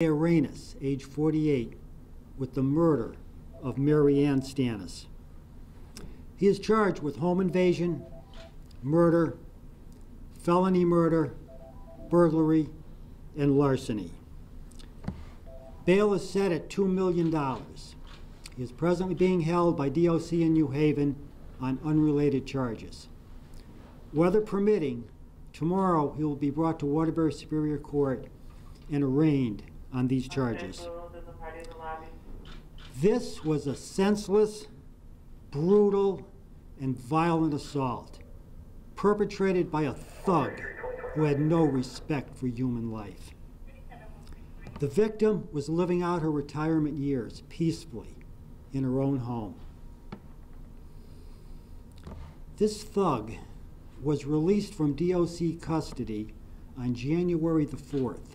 Arenas, age 48, with the murder of Mary Ann Stannis. He is charged with home invasion, murder, felony murder, burglary, and larceny. Bail is set at $2 million. He is presently being held by DOC in New Haven on unrelated charges. Weather permitting, tomorrow he will be brought to Waterbury Superior Court and arraigned on these charges. This was a senseless, brutal, and violent assault perpetrated by a thug who had no respect for human life. The victim was living out her retirement years peacefully in her own home. This thug was released from DOC custody on January the 4th,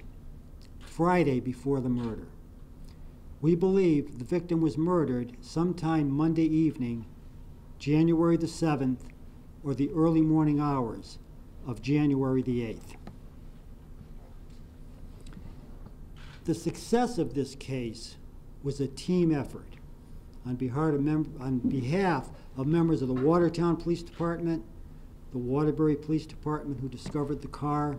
Friday before the murder. We believe the victim was murdered sometime Monday evening, January the 7th, or the early morning hours of January the 8th. The success of this case was a team effort on behalf of members of the Watertown Police Department, the Waterbury Police Department who discovered the car,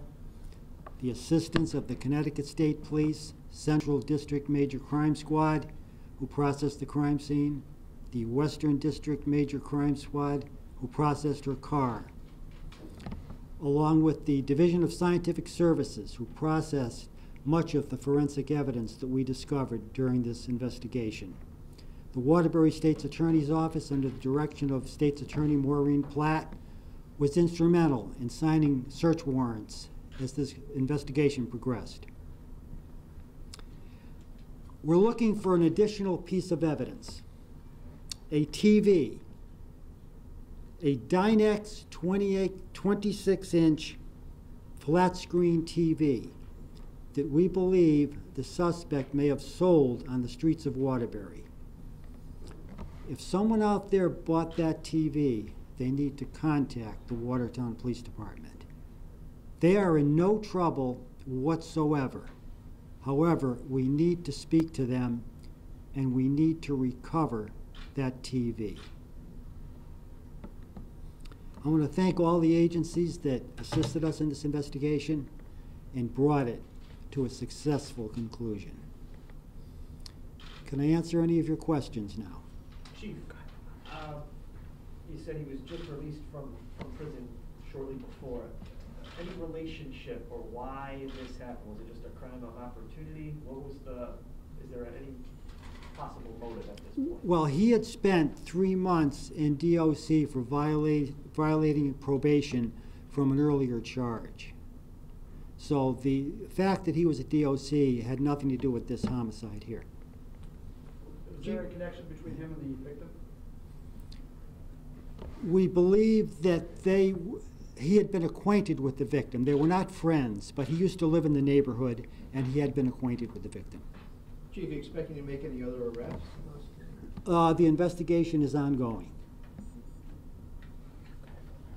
the assistance of the Connecticut State Police, Central District Major Crime Squad, who processed the crime scene, the Western District Major Crime Squad, who processed her car, along with the Division of Scientific Services, who processed much of the forensic evidence that we discovered during this investigation. The Waterbury State's Attorney's Office, under the direction of State's Attorney Maureen Platt, was instrumental in signing search warrants as this investigation progressed. We're looking for an additional piece of evidence, a TV, a Dynex 26-inch flat screen TV that we believe the suspect may have sold on the streets of Waterbury. If someone out there bought that TV, they need to contact the Watertown Police Department. They are in no trouble whatsoever. However, we need to speak to them and we need to recover that TV. I want to thank all the agencies that assisted us in this investigation and brought it to a successful conclusion. Can I answer any of your questions now? Chief, you said he was just released from prison shortly before. Any relationship or why this happened? Was it just a crime of opportunity? Is there any possible motive at this point? Well, he had spent 3 months in DOC for violating probation from an earlier charge. So the fact that he was at DOC had nothing to do with this homicide here. Was there a connection between him and the victim? We believe that he had been acquainted with the victim. They were not friends, but he used to live in the neighborhood and he had been acquainted with the victim. Chief, are you expecting to make any other arrests? The investigation is ongoing.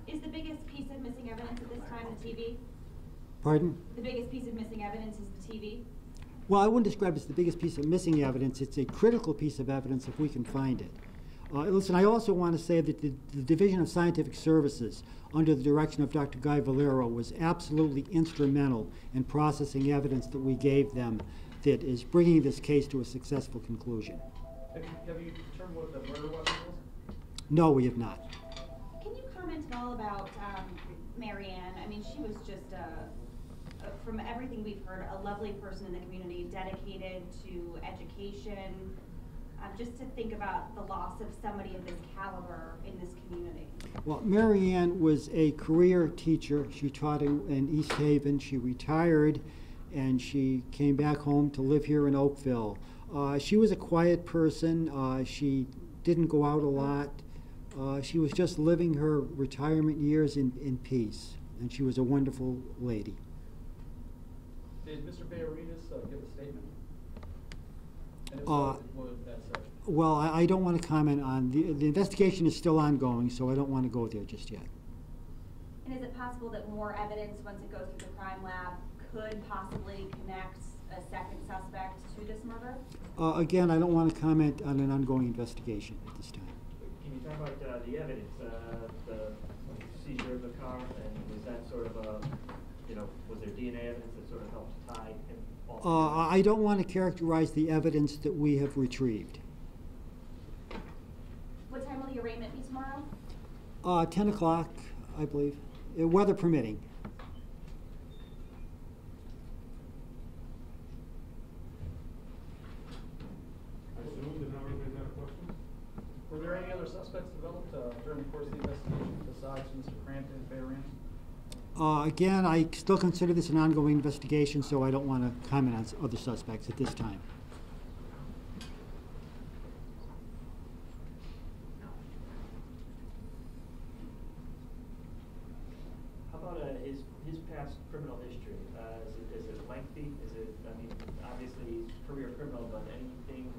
Is the biggest piece of missing evidence at this time the TV? Pardon? The biggest piece of missing evidence is the TV? Well, I wouldn't describe it as the biggest piece of missing evidence. It's a critical piece of evidence if we can find it. Listen, I also want to say that the Division of Scientific Services, under the direction of Dr. Guy Valero, was absolutely instrumental in processing evidence that we gave them that is bringing this case to a successful conclusion. Have you determined what the murder weapon was? No, we have not. Can you comment at all about Mary Ann? I mean, she was just, from everything we've heard, a lovely person in the community, dedicated to education. Just to think about the loss of somebody of this caliber in this community. Well, Mary Ann was a career teacher. She taught in East Haven. She retired and she came back home to live here in Oakville. She was a quiet person. She didn't go out a lot. She was just living her retirement years in peace, and she was a wonderful lady. Did Mr. Bayarenas give a statement? And if so, what would that say? Well, I don't want to comment on the investigation is still ongoing, so I don't want to go there just yet. And is it possible that more evidence, once it goes through the crime lab, could possibly connect a second suspect to this murder? Again, I don't want to comment on an ongoing investigation at this time. Can you talk about the evidence, the seizure of the car, and was that sort of a, was there DNA evidence that sort of helped tie him all together? I don't want to characterize the evidence that we have retrieved. What time will the arraignment be tomorrow? 10 o'clock, I believe, weather permitting. I assume that everybody's got a question? Were there any other suspects developed during the course of the investigation besides Mr. Crampton and Faye Rand? Again, I still consider this an ongoing investigation, so I don't want to comment on other suspects at this time. How about his past criminal history? Is it lengthy? Is it, I mean, obviously he's a career criminal, but anything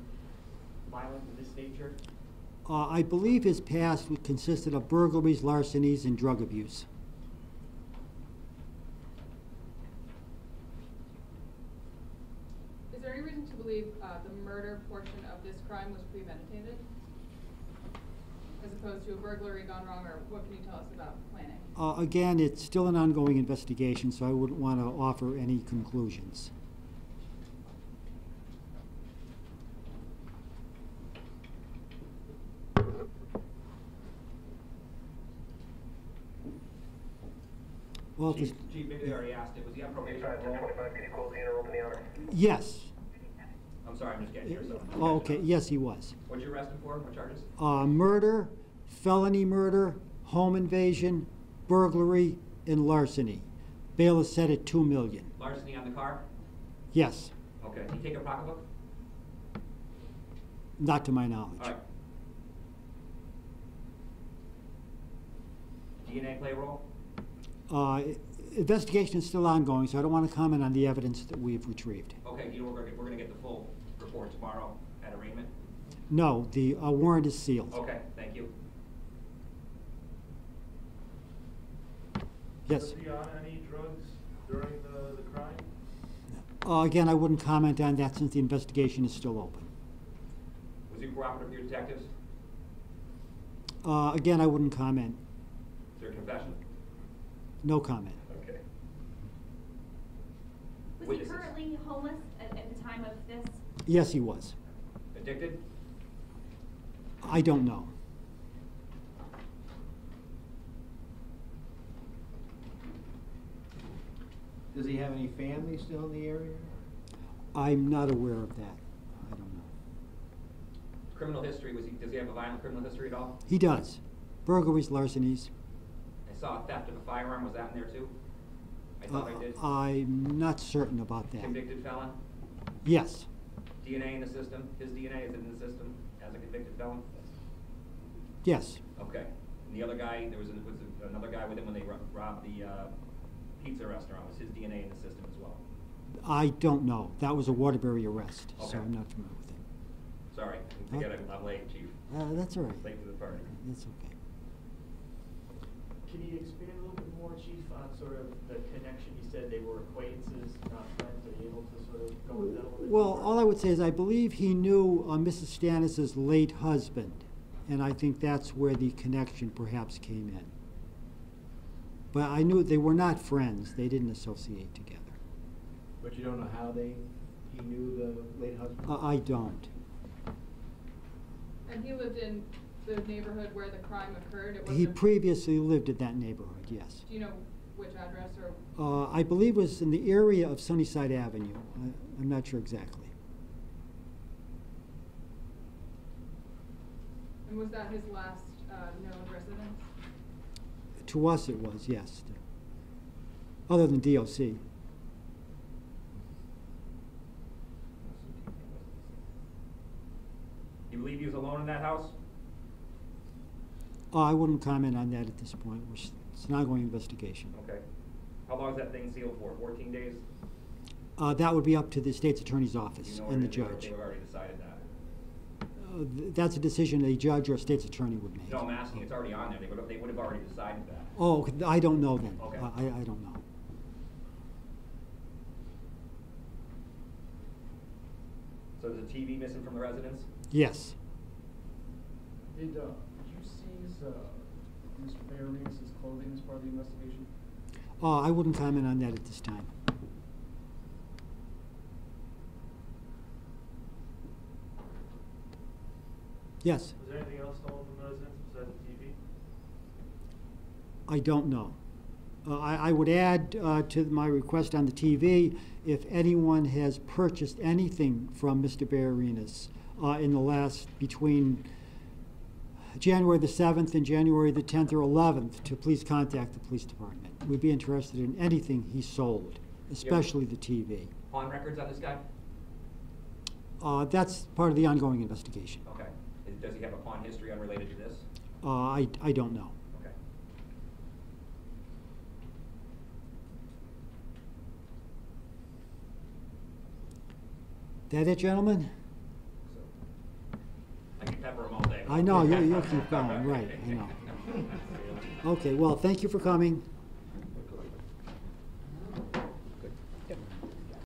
violent of this nature? I believe his past consisted of burglaries, larcenies, and drug abuse. Is there any reason to believe the murder portion of this crime was premeditated? As opposed to a burglary gone wrong, or what can you tell us about planning? Again, it's still an ongoing investigation, so I wouldn't want to offer any conclusions. Well, Chief, maybe they already asked it. Was he on probation? Sorry, 1025, could you close the interval in the honor? yes. I'm sorry, I'm just getting here. So Oh, okay. Yes, he was. What'd you arrest him for? What charges? Murder, felony murder, home invasion, burglary, and larceny. Bail is set at $2 million. Larceny on the car? Yes, Okay. Did he take a pocketbook? not to my knowledge. All right. DNA play a role? Investigation is still ongoing, so I don't want to comment on the evidence that we've retrieved. Okay, we're going to get the full report tomorrow at arraignment? No, the warrant is sealed. Okay, thank you. Yes. Was he on any drugs during the crime? Again, I wouldn't comment on that since the investigation is still open. Was he cooperative with your detectives? Again, I wouldn't comment. Is there a confession? No comment. Okay. Was Witnesses. he currently homeless at the time of this? Yes, he was. Addicted? I don't know. Does he have any family still in the area? I'm not aware of that. I don't know. Criminal history, does he have a violent criminal history at all? He does. Burglaries, larcenies. I saw a theft of a firearm. Was that in there too? I thought I did. I'm not certain about that. Convicted felon? Yes. DNA in the system? His DNA is in the system as a convicted felon? Yes. Okay. And the other guy, was another guy with him when they robbed the pizza restaurant. Was his DNA in the system as well? I don't know. That was a Waterbury arrest, so Okay. I'm not familiar with it. Sorry, forget I'm late, Chief. That's all right. Late to the party. That's okay. Can you expand a little bit more, Chief, on sort of the connection? You said they were acquaintances, not friends. Are you able to sort of go into that a little bit? Well, deeper? all I would say is I believe he knew Mrs. Stannis's late husband, and I think that's where the connection perhaps came in. But I knew they were not friends. They didn't associate together. But you don't know how he knew the late husband? I don't. And he lived in the neighborhood where the crime occurred? It He wasn't- previously lived in that neighborhood, yes. Do you know which address or? I believe it was in the area of Sunnyside Avenue. I'm not sure exactly. And was that his last known residence? To us it was, yes. Other than DOC. You believe he was alone in that house? I wouldn't comment on that at this point. It's an ongoing investigation. Okay. How long is that thing sealed for? 14 days? That would be up to the state's attorney's You office know, and the or judge. They've already decided that. That's a decision a judge or a state's attorney would make. No, I'm asking. It's already on there. They would have already decided that. Oh, I don't know then. Okay. I don't know. So there's a TV missing from the residence? Yes. Did you seize, Mr. Bayarenas' clothing as part of the investigation? I wouldn't comment on that at this time. Yes, Was there anything else stolen from the residence besides the TV? I don't know. I would add to my request on the TV, if anyone has purchased anything from Mr. Bayarenas in the last, between January the 7th and January the 10th or 11th, to please contact the police department. We'd be interested in anything he sold, especially the TV. Pawn records on this guy? That's part of the ongoing investigation. Okay. Does he have a pawn history unrelated to this? I don't know. Okay. That it, gentlemen? I can pepper him all day. I know, you'll keep going, right, I know. Okay, well, thank you for coming.